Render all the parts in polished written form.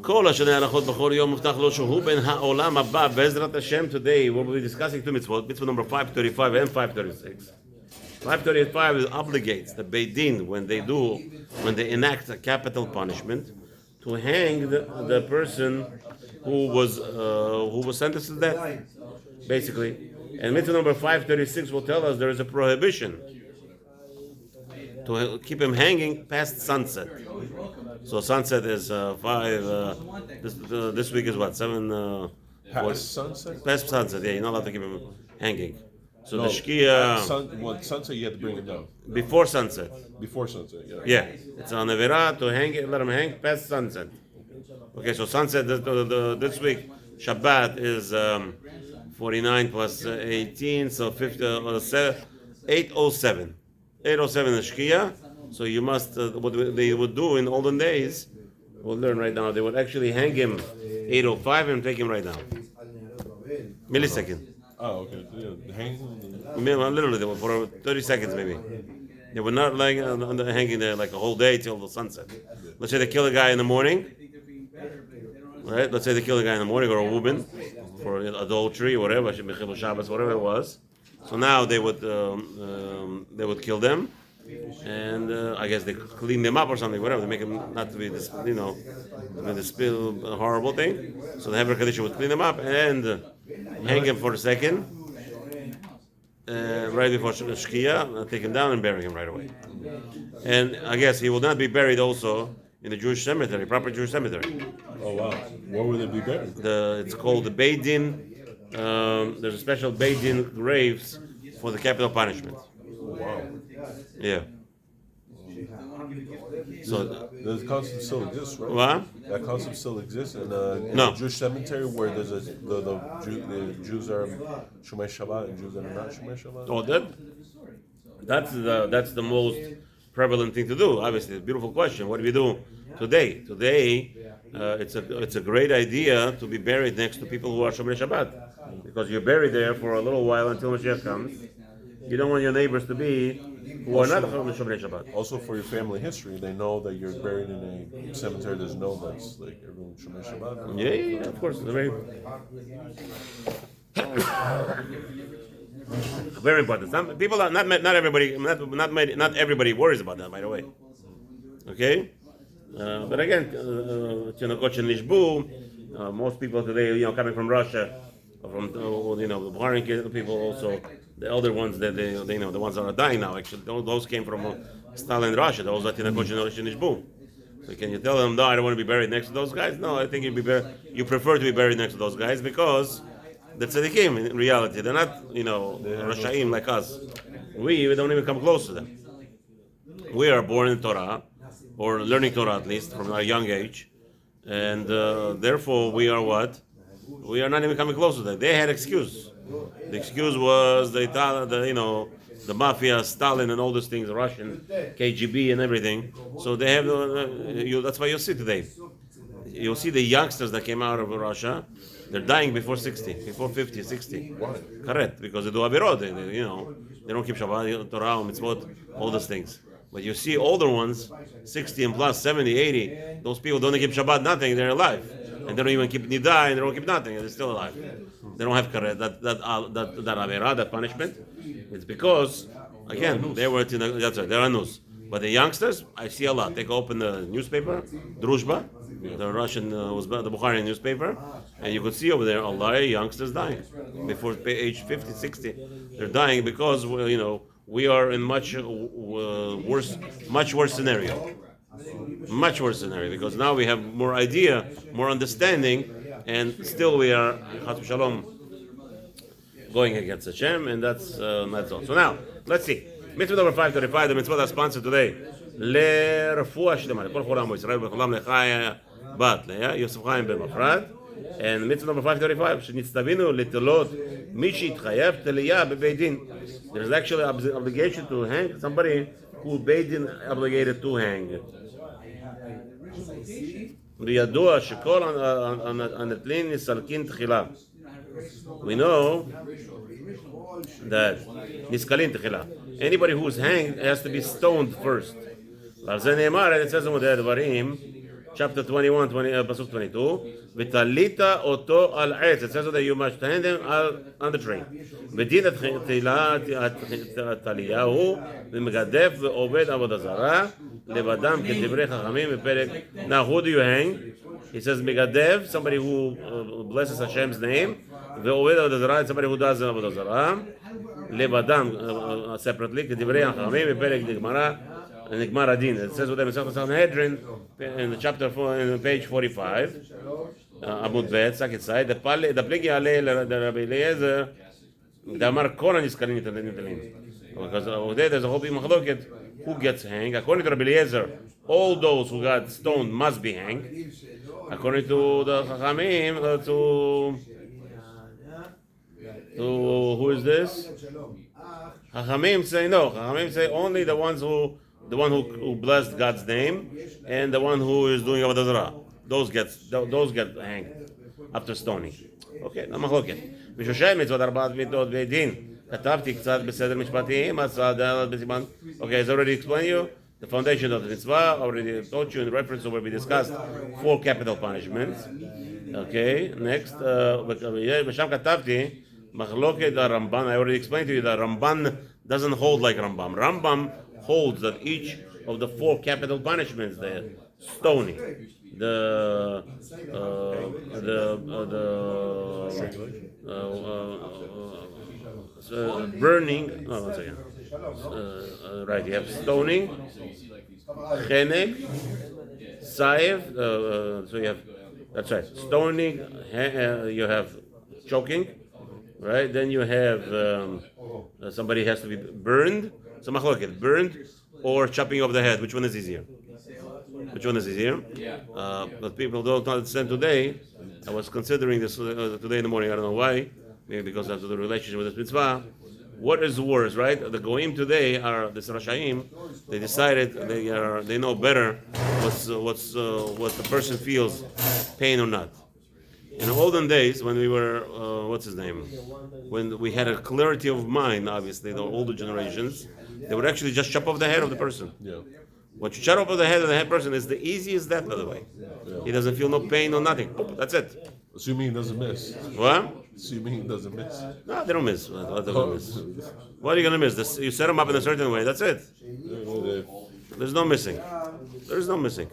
כל השנה הנחות בכל יום מובטח לו שהוא בין העולם הבא בעזרת השם. Today we'll be discussing two mitzvot, mitzvah number 535 and 536. 535 obligates the Beit Din when they enact a capital punishment to hang the person who was sentenced to death, basically. And mitzvah number 536 will tell us there is a prohibition to keep him hanging past sunset. So sunset is this week is what, 7? Past sunset? Past sunset, yeah, you're not allowed to keep him hanging. So the shkia... sunset you have to bring him down. Before sunset. Before sunset, yeah. Yeah, it's an avera to hang it, let him hang past sunset. Okay, so sunset this week, Shabbat is 49 plus 18, so 807. 807 is shkia. So you must, what they would do in olden days, we'll learn right now, they would actually hang him 805 and take him right now. Millisecond. Oh, okay. So, yeah, hang him. Literally, for 30 seconds maybe. They were not like hanging there like a whole day till the sunset. Let's say they kill a guy in the morning, right? Let's say they kill a guy in the morning or a woman for adultery or whatever, Shabbos, whatever it was. So now they would kill them, and I guess they clean them up or something, whatever. They make them not to be this, this horrible thing. So the Heber Kaddish would clean them up and hang him for a second, right before Shkia, take him down and bury him right away. And I guess he will not be buried also in the Jewish cemetery, proper Jewish cemetery. Oh wow! Where would they be buried? It's called the Beit Din. There's a special Beit Din graves for the capital punishment. Wow. Yeah. So the concept still exists, right? what? That concept still exists in the Jewish cemetery where there's the Jews are Shomei Shabbat and Jews that are not Shomei Shabbat. Oh, that's the most prevalent thing to do. Obviously, it's a beautiful question. What do we do today? Today, it's a great idea to be buried next to people who are Shomei Shabbat, because you're buried there for a little while until Mashiach comes. You don't want your neighbors to be who are not Shomei Shabbat. Also, for your family history, they know that you're buried in a cemetery. There's no that's like everyone Shomei Shabbat. Yeah, of course. It's very very important. Some people are not everybody worries about that, by the way. Okay, but again, most people today, coming from Russia, from the Bulgarian people, also the elder ones that they know, the ones that are dying now. Actually, those came from Stalin, Russia. Those are Nishbu. So can you tell them, no, I don't want to be buried next to those guys? No, I think you prefer to be buried next to those guys because the tzaddikim, in reality, they're not, Rashaim like us. We don't even come close to them. We are born in Torah, or learning Torah at least, from a young age. And therefore, we are what? We are not even coming close to them. They had excuse. The excuse was the mafia, Stalin, and all these things, Russian, KGB, and everything. So they have. That's why you'll see today. You'll see the youngsters that came out of Russia. They're dying before 60, before 50, 60. Why? Correct, because they do avirot. They don't keep Shabbat, Torah, Mitzvoth, all those things. But you see older ones, 60 and plus, 70, 80. Those people don't keep Shabbat, nothing. They're alive. And they don't even keep Nida, and they don't keep nothing, and they're still alive. They don't have karet, that avera, that punishment. It's because, again, they were that's right, they're anus. But the youngsters, I see a lot. They go open the newspaper, Druzhba, the Russian, the Bukharian newspaper, and you could see over there a lot of youngsters dying before age 50, 60. They're dying because we are in much worse scenario. Much worse scenario, because now we have more idea, more understanding, and still we are Chas Shalom going against Hashem, and that's all. So now let's see. Mitzvah number 535, the mitzvah that's sponsored today. לרפואה שלמה, לכל חולה עמו ישראל ולכולם לחיה בת, יוסף חיים בן מפרד. And mitzvah number 535, שנצטווינו לתלות מי שהתחייב תליה בבית דין. There's actually an obligation to hang somebody who Beit Din obligated to hang. וידוע שכל הנטלין נסלקין תחילה. We know that נסקלין תחילה. Anybody who's hanged has to be stoned first. ועל זה נאמר, it says in the דברים, chapter 21, pasuk 22. V'talita oto al etz. It says that you must stand him on the tree. V'din taliyahu v'megadef v'oved avodah zarah levadam k'divrei chachamim v'perek. Now, who do you hang? He says megadev, somebody who blesses Hashem's name. V'oved avodah zarah, somebody who does avodah zarah. Levadam separately k'divrei chachamim v'perek digmara. Nigmar Adin. It says with them in Sanhedrin in the chapter 4, in page 45. Amud Bet, second side. The pligi alei the Rabbi Eliezer. The Amar Koran is Karin Nitalin. Because there's a whole big machloket who gets hanged. According to Rabbi Eliezer, all those who got stoned must be hanged. According to the Chachamim, to who is this? Chachamim say no. Chachamim say only the one who blessed God's name and the one who is doing avodah zarah. Those get hanged after stoning. Okay, למחלוקת. בשושי מצוות ארבעת מיתות בדין. כתבתי קצת בסדר משפטיים, בסימן. Okay, I already explained you the foundation of the mitzvah. Already taught you in reference to where we discussed 4 capital punishments. Okay, next. בשם כתבתי מחלוקת הרמב"ן. I already explained to you that Ramban doesn't hold like Rambam. Rambam holds that each of the 4 capital punishments, the stoning, the burning. Oh, one second. Right, you have stoning, chenek, saif. So you have, that's right, stoning. You have choking, right? Then you have somebody has to be burned. So machloket, burned or chopping off the head. Which one is easier? Which one is easier? But people don't understand today. I was considering this today in the morning. I don't know why. Maybe because of the relationship with this mitzvah. What is worse, right? The goyim today are the Rashaim. They decided they know better what the person feels, pain or not. In the olden days, when we were what's his name, when we had a clarity of mind, obviously the older generations, they would actually just chop off the head of the person. Yeah. What you chop off the head of the head person is the easiest death, by the way. Yeah. He doesn't feel no pain or nothing. That's it. So you mean he doesn't miss? What? So you mean he doesn't miss? No, they don't miss. What are you gonna miss? You set them up in a certain way. That's it. There's no missing. There's no missing.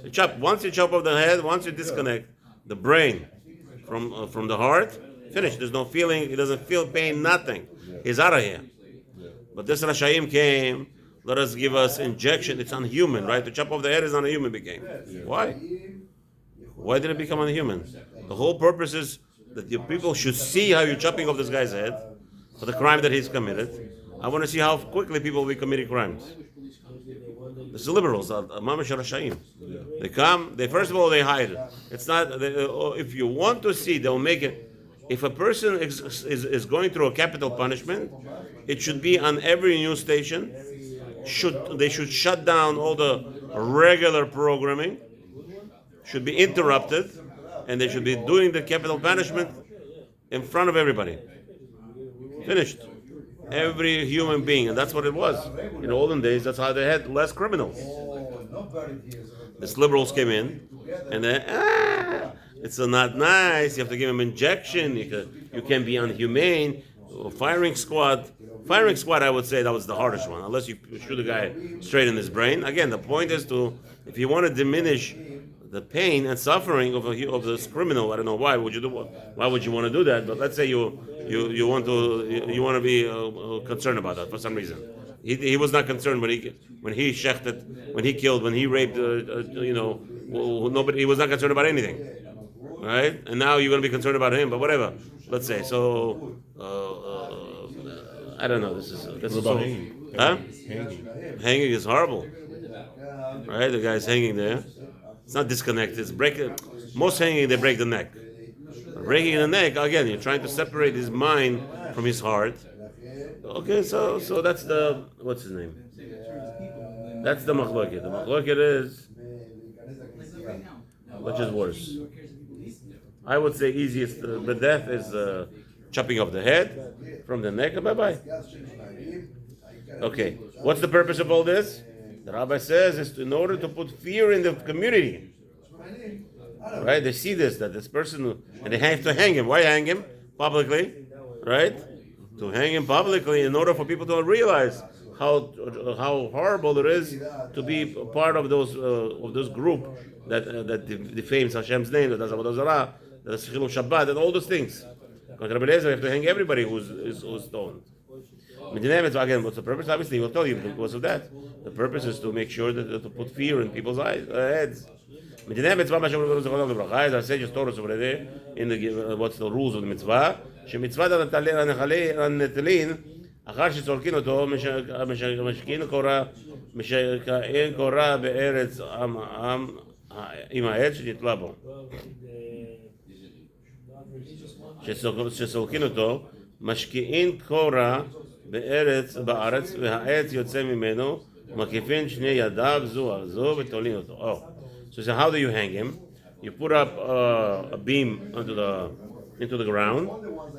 You chop. Once you chop off the head, once you disconnect the brain from the heart, finish. There's no feeling. He doesn't feel pain. Nothing. He's out of here. But this Rashaim came. Let us give us injection. It's unhuman, right? To chop off the head is unhuman. Became. Why? Why did it become unhuman? The whole purpose is that the people should see how you're chopping off this guy's head for the crime that he's committed. I want to see how quickly people will be committing crimes. This is liberals, Mamash Rashaim. They come. First of all they hide. It's not. If you want to see, they'll make it. If a person is going through a capital punishment, it should be on every news station. They should shut down all the regular programming. Should be interrupted, and they should be doing the capital punishment in front of everybody. Finished. Every human being, and that's what it was. In the olden days, that's how they had less criminals. These liberals came in, and then, it's not nice. You have to give him injection. You can be unhumane. Firing squad, I would say that was the hardest one, unless you shoot a guy straight in his brain. Again, the point is if you want to diminish the pain and suffering of this criminal, I don't know why would you do. Why would you want to do that? But let's say you want to be concerned about that for some reason. He was not concerned when he shechted, when he killed, when he raped. Nobody. He was not concerned about anything, right? And now you're going to be concerned about him. But whatever. Let's say so. I don't know. This is so, hanging? Huh? Hanging is horrible, right? The guy's hanging there. It's not disconnected. It's breaking. Most hanging, they break the neck. Breaking the neck, again, you're trying to separate his mind from his heart. Okay, so that's the, what's his name? That's the machloket. The machloket is, which is worse? I would say easiest, the death is chopping off the head from the neck, and bye-bye. Okay, what's the purpose of all this? The rabbi says is in order to put fear in the community. right? They see this, that this person, and they have to hang him. Why hang him publicly, right? To hang him publicly in order for people to realize how horrible it is to be part of this group that defames Hashem's name, that does Avodah Zarah, that does Chilul Shabbat, and all those things. Because Rabbi Eliezer have to hang everybody who's stoned. Again, what's the purpose? Obviously, he will tell you because of that. The purpose is to make sure that to put fear in people's heads. As I said, just told us over there in the what's the rules of the mitzvah. שמצוות הנטלין, אחר שצורקין אותו, משקין קורה בארץ עם העץ שנתלה בו. שסורקין אותו, משקיעין קורה בארץ, והעץ יוצא ממנו, ומקיפין שני ידיו זו על זו ותולין אותו. So how do you hang him? You put up a beam into the ground,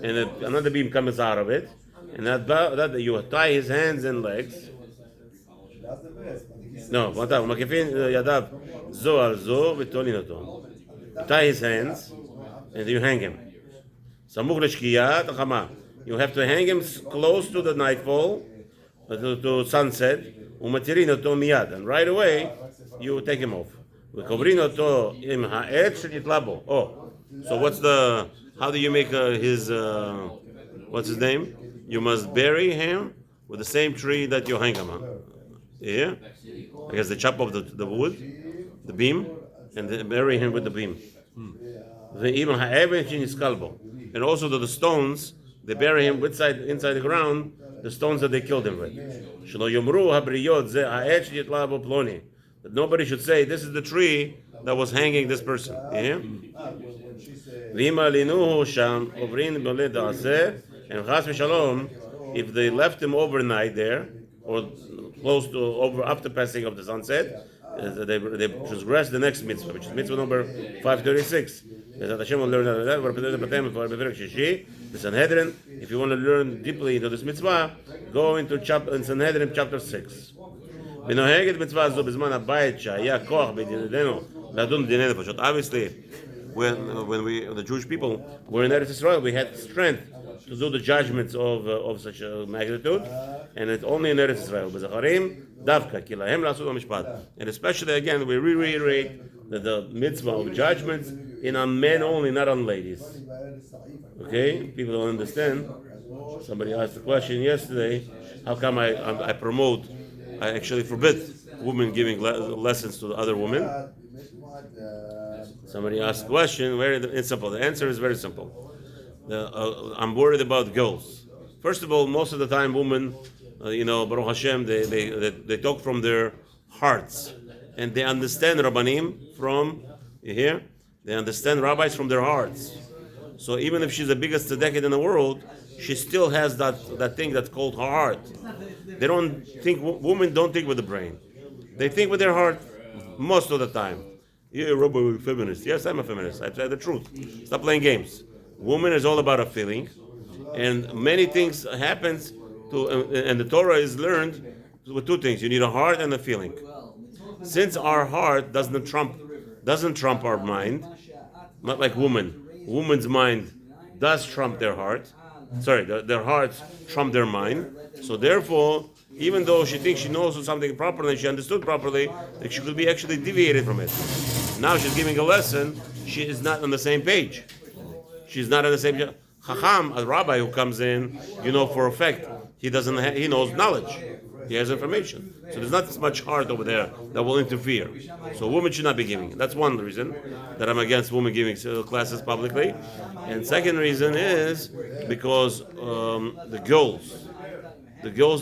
and another beam comes out of it, and that you tie his hands and legs. No, מקפין ידיו זו על זו ותולין אותו. Tie his hands, and you hang him. סמוך לשקיעת החמה. You have to hang him close to the nightfall, to sunset, ומתירין אותו מיד, and right away you take him off. וקוברין אותו עם העץ שנתלה בו. So how do you make what's his name? You must bury him with the same tree that you hang him on. Yeah? I guess they chop off the wood, the beam, and they bury him with the beam. And also the stones, they bury him inside the ground, the stones that they killed him with. That nobody should say, this is the tree that was hanging this person. Yeah? And if they left him overnight there, or close to over after passing of the sunset, they transgress the next mitzvah, which is mitzvah number 536. Hashem will learn the Sanhedrin. If you want to learn deeply into this mitzvah, go into Sanhedrin chapter 6. Obviously, when the Jewish people were in Eretz Israel, we had strength to do the judgments of such a magnitude, and it's only in Eretz Israel. And especially, again, we reiterate that the mitzvah of judgments in on men only, not on ladies. Okay? People don't understand. Somebody asked the question yesterday, how come I actually forbid women giving lessons to the other women? Somebody asked a question, it's simple. The answer is very simple. I'm worried about girls. First of all, most of the time women, Baruch Hashem, they talk from their hearts. And they understand Rabbanim from, you hear? They understand rabbis from their hearts. So even if she's the biggest tzedekah in the world, she still has that thing that's called her heart. They don't think, women don't think with the brain. They think with their heart most of the time. You're a feminist. Yes, I'm a feminist. I say the truth. Stop playing games. Woman is all about a feeling. And many things happens and the Torah is learned with two things. You need a heart and a feeling. Since our heart doesn't trump our mind, not like woman's mind does trump their heart. Sorry, their hearts trump their mind. So therefore, even though she thinks she knows something properly, she understood properly, that she could be actually deviated from it. Now she's giving a lesson, she is not on the same page. She's not on the same page. Chacham, a rabbi who comes in, for a fact, he knows knowledge. He has information. So there's not as much heart over there that will interfere. So women should not be giving. That's one reason that I'm against women giving classes publicly. And second reason is because the girls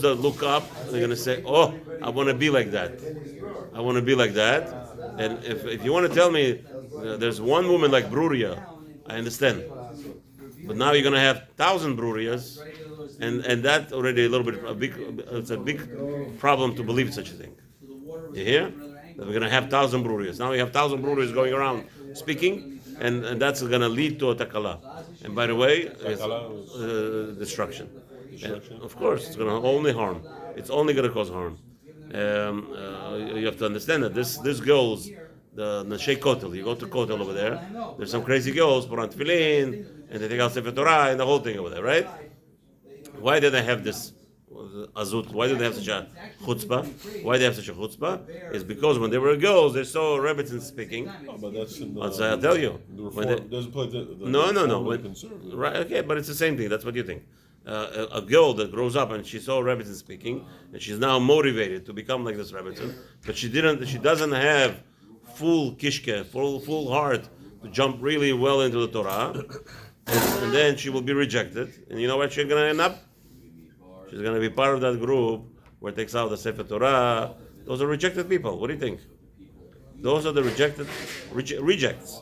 that look up, they're going to say, oh, I want to be like that. I want to be like that. And if you want to tell me there's one woman like Bruria, I understand. But now you're going to have 1,000 Brurias, and that already it's a big problem to believe such a thing. You hear? That we're going to have 1,000 Brurias. Now we have 1,000 Brurias going around speaking, and that's going to lead to a takala. And by the way, it's destruction. And of course, it's going to only harm. It's only going to cause harm. You have to understand that these girls the Nashei Kotel. You go to Kotel over there. There's some crazy girls put on tefillin and they take out Sefer Torah and the whole thing over there, right? Why do they have this azut? Why do they have such a chutzpah? Why they have such a chutzpah? Is because when they were girls, they saw Rebbetzin speaking. Oh, but that's in the, I'll tell you. The When reform, they- doesn't play the No. reform When- conservative. right, okay, but it's the same thing. That's what you think. A girl that grows up and she saw Rebbetzin speaking, and she's now motivated to become like this Rebbetzin, but she doesn't have full kishke, full heart to jump really well into the Torah, and then she will be rejected. And you know where she's going to end up? She's going to be part of that group where it takes out the Sefer Torah. Those are rejected people. What do you think? Those are the rejects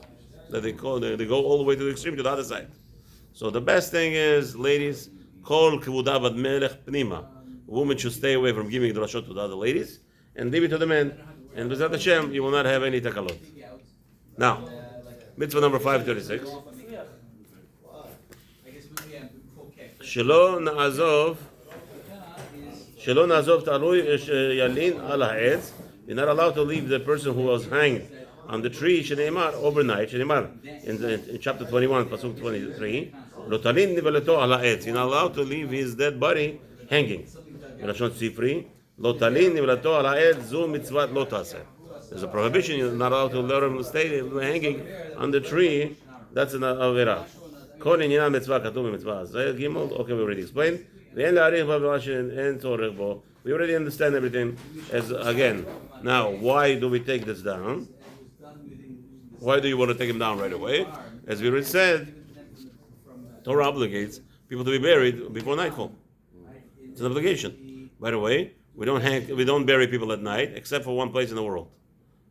that they go all the way to the extreme, to the other side. So the best thing is, ladies, kol kvuda bad melech pnima. Women should stay away from giving drashot to the other ladies and leave it to the men. And B'ezrat Hashem, you will not have any takalot. Now, mitzvah number 536. שלא נעזוב תלוי ילין על העץ. You're not allowed to leave the person who was hanged on the tree, שנאמר, overnight, שנאמר, in chapter 21, pasuk 23, לא תלין נבלתו על העץ. You're not allowed to leave his dead body hanging. בלשון ספרי, לא תלין נבלתו על העץ, זו מצוות לא תעשה. There's a prohibition, you're not allowed to let him stay hanging on the tree, that's an avera. כל עניין מצווה כתוב במצווה הזה, גימל, okay, we already explained. ואין להאריך במה שאין צורך בו. We already understand everything. As again, now, why do we take this down? Why do you want to take him down right away? As we already said, Torah obligates people to be buried before nightfall. It's an obligation. By the way, we don't bury people at night except for one place in the world.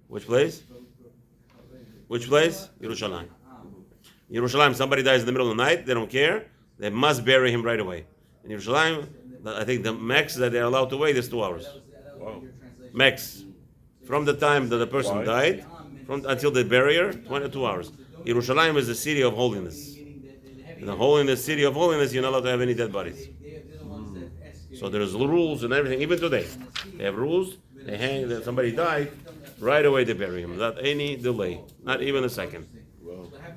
Which place? Which place? Yerushalayim. Yerushalayim, somebody dies in the middle of the night, they don't care. They must bury him right away. In Yerushalayim, I think the max that they're allowed to wait is 2 hours. Wow. Max. From the time that the person died, until the barrier, 22 hours. Yerushalayim is the city of holiness. In the city of holiness, you're not allowed to have any dead bodies. So there's rules and everything. Even today, they have rules. They hang that somebody died, right away they bury him without any delay, not even a second.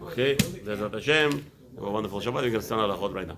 Okay, there's Hashem. Have a wonderful Shabbat. We're going to stand on the right now.